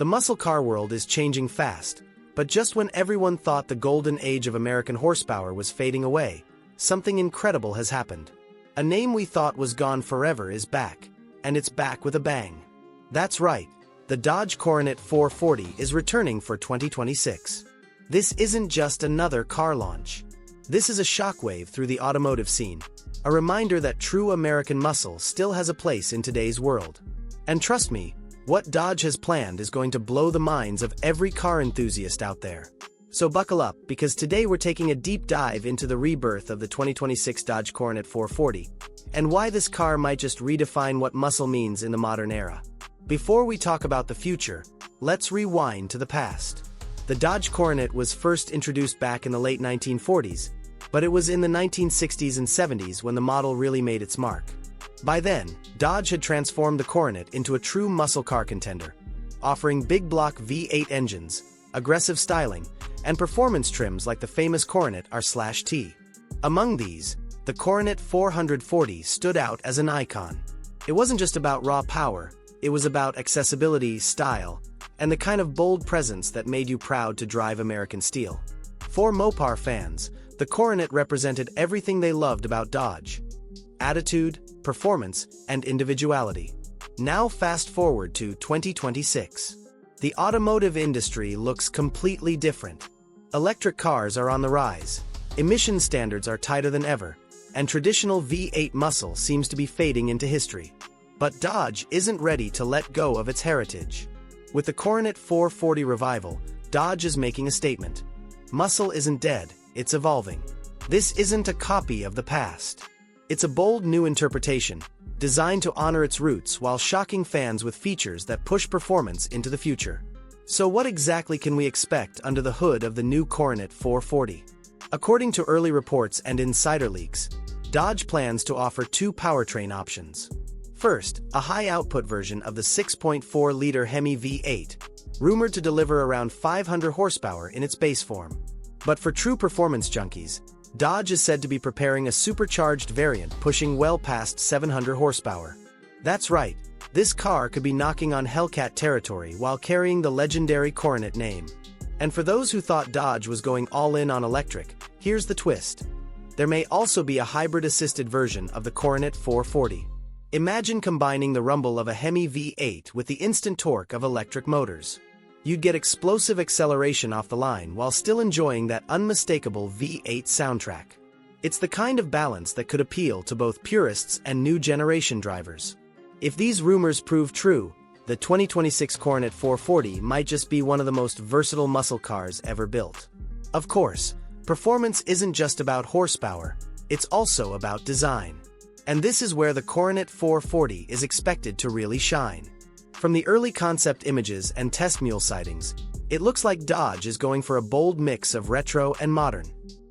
The muscle car world is changing fast, but just when everyone thought the golden age of American horsepower was fading away, something incredible has happened. A name we thought was gone forever is back, and it's back with a bang. That's right, the Dodge Coronet 440 is returning for 2026. This isn't just another car launch. This is a shockwave through the automotive scene, a reminder that true American muscle still has a place in today's world. And trust me, what Dodge has planned is going to blow the minds of every car enthusiast out there. So buckle up, because today we're taking a deep dive into the rebirth of the 2026 Dodge Coronet 440, and why this car might just redefine what muscle means in the modern era. Before we talk about the future, let's rewind to the past. The Dodge Coronet was first introduced back in the late 1940s, but it was in the 1960s and 70s when the model really made its mark. By then, Dodge had transformed the Coronet into a true muscle car contender, offering big block V8 engines, aggressive styling, and performance trims like the famous Coronet R/T. Among these, the Coronet 440 stood out as an icon. It wasn't just about raw power, it was about accessibility, style, and the kind of bold presence that made you proud to drive American steel. For Mopar fans, the Coronet represented everything they loved about Dodge: attitude, performance, and individuality. Now fast forward to 2026. The automotive industry looks completely different. Electric cars are on the rise, emission standards are tighter than ever, and traditional V8 muscle seems to be fading into history. But Dodge isn't ready to let go of its heritage. With the Coronet 440 revival, Dodge is making a statement. Muscle isn't dead, it's evolving. This isn't a copy of the past. It's a bold new interpretation, designed to honor its roots while shocking fans with features that push performance into the future. So what exactly can we expect under the hood of the new Coronet 440? According to early reports and insider leaks, Dodge plans to offer two powertrain options. First, a high-output version of the 6.4-liter Hemi V8, rumored to deliver around 500 horsepower in its base form. But for true performance junkies, Dodge is said to be preparing a supercharged variant pushing well past 700 horsepower. That's right, this car could be knocking on Hellcat territory while carrying the legendary Coronet name. And for those who thought Dodge was going all in on electric, here's the twist. There may also be a hybrid-assisted version of the Coronet 440. Imagine combining the rumble of a Hemi V8 with the instant torque of electric motors. You'd get explosive acceleration off the line while still enjoying that unmistakable V8 soundtrack. It's the kind of balance that could appeal to both purists and new generation drivers. If these rumors prove true, the 2026 Coronet 440 might just be one of the most versatile muscle cars ever built. Of course, performance isn't just about horsepower, it's also about design. And this is where the Coronet 440 is expected to really shine. From the early concept images and test mule sightings, it looks like Dodge is going for a bold mix of retro and modern.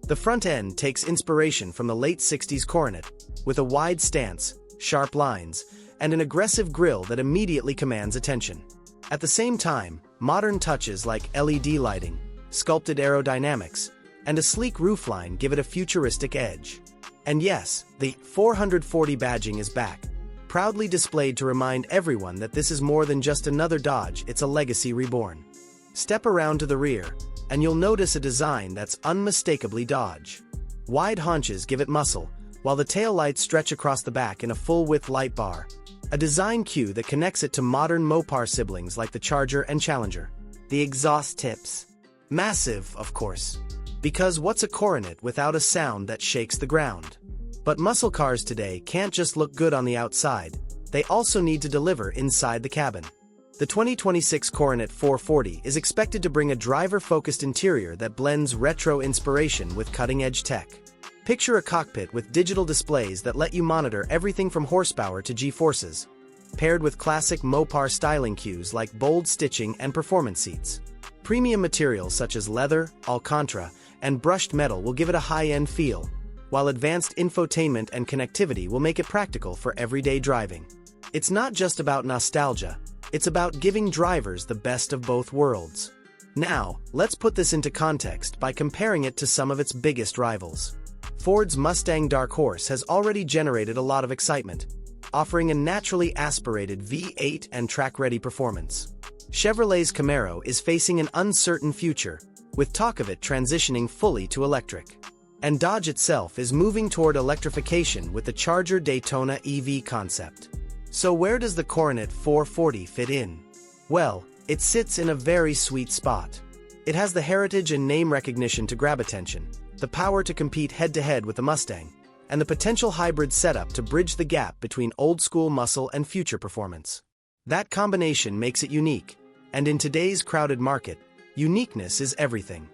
The front end takes inspiration from the late 60s Coronet, with a wide stance, sharp lines, and an aggressive grille that immediately commands attention. At the same time, modern touches like LED lighting, sculpted aerodynamics, and a sleek roofline give it a futuristic edge. And yes, the 440 badging is back, proudly displayed to remind everyone that this is more than just another Dodge, it's a legacy reborn. Step around to the rear, and you'll notice a design that's unmistakably Dodge. Wide haunches give it muscle, while the taillights stretch across the back in a full-width light bar, a design cue that connects it to modern Mopar siblings like the Charger and Challenger. The exhaust tips. Massive, of course. Because what's a Coronet without a sound that shakes the ground? But muscle cars today can't just look good on the outside, they also need to deliver inside the cabin. The 2026 Coronet 440 is expected to bring a driver-focused interior that blends retro inspiration with cutting-edge tech. Picture a cockpit with digital displays that let you monitor everything from horsepower to G-forces, paired with classic Mopar styling cues like bold stitching and performance seats. Premium materials such as leather, Alcantara, and brushed metal will give it a high-end feel, while advanced infotainment and connectivity will make it practical for everyday driving. It's not just about nostalgia, it's about giving drivers the best of both worlds. Now, let's put this into context by comparing it to some of its biggest rivals. Ford's Mustang Dark Horse has already generated a lot of excitement. offering a naturally aspirated V8 and track-ready performance. Chevrolet's Camaro is facing an uncertain future, with talk of it transitioning fully to electric. And Dodge itself is moving toward electrification with the Charger Daytona EV concept. So where does the Coronet 440 fit in? Well, it sits in a very sweet spot. It has the heritage and name recognition to grab attention, the power to compete head-to-head with the Mustang, and the potential hybrid setup to bridge the gap between old-school muscle and future performance. That combination makes it unique, and in today's crowded market, uniqueness is everything.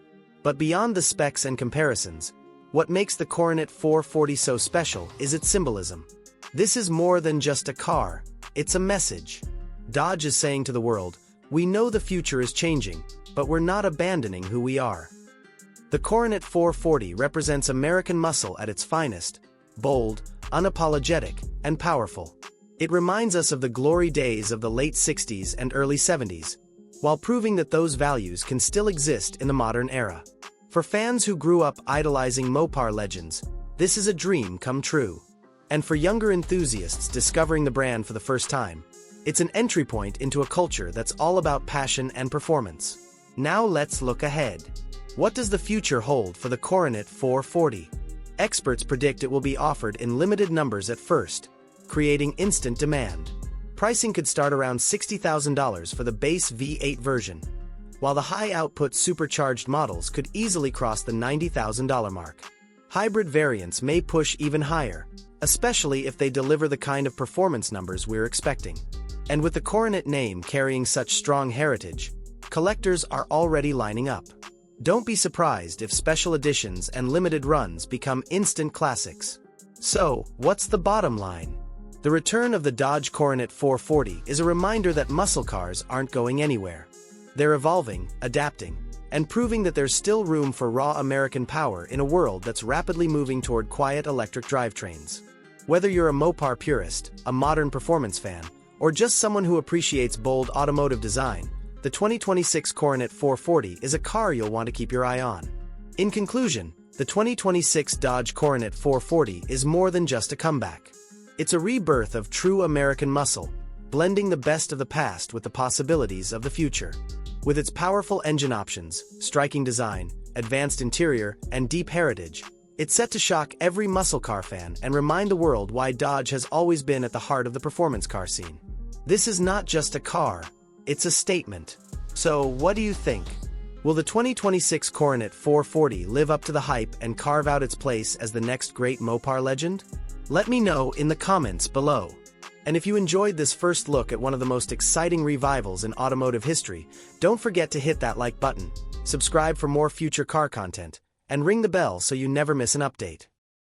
But beyond the specs and comparisons, what makes the Coronet 440 so special is its symbolism. This is more than just a car, it's a message. Dodge is saying to the world, we know the future is changing, but we're not abandoning who we are. The Coronet 440 represents American muscle at its finest, bold, unapologetic, and powerful. It reminds us of the glory days of the late 60s and early 70s, while proving that those values can still exist in the modern era. For fans who grew up idolizing Mopar legends, this is a dream come true. And for younger enthusiasts discovering the brand for the first time, it's an entry point into a culture that's all about passion and performance. Now let's look ahead. What does the future hold for the Coronet 440? Experts predict it will be offered in limited numbers at first, creating instant demand. Pricing could start around $60,000 for the base V8 version, while the high-output supercharged models could easily cross the $90,000 mark. Hybrid variants may push even higher, especially if they deliver the kind of performance numbers we're expecting. And with the Coronet name carrying such strong heritage, collectors are already lining up. Don't be surprised if special editions and limited runs become instant classics. So, what's the bottom line? The return of the Dodge Coronet 440 is a reminder that muscle cars aren't going anywhere. They're evolving, adapting, and proving that there's still room for raw American power in a world that's rapidly moving toward quiet electric drivetrains. Whether you're a Mopar purist, a modern performance fan, or just someone who appreciates bold automotive design, the 2026 Coronet 440 is a car you'll want to keep your eye on. In conclusion, the 2026 Dodge Coronet 440 is more than just a comeback. It's a rebirth of true American muscle, blending the best of the past with the possibilities of the future. With its powerful engine options, striking design, advanced interior, and deep heritage, it's set to shock every muscle car fan and remind the world why Dodge has always been at the heart of the performance car scene. This is not just a car, it's a statement. So, what do you think? Will the 2026 Coronet 440 live up to the hype and carve out its place as the next great Mopar legend? Let me know in the comments below. And if you enjoyed this first look at one of the most exciting revivals in automotive history, don't forget to hit that like button, subscribe for more future car content, and ring the bell so you never miss an update.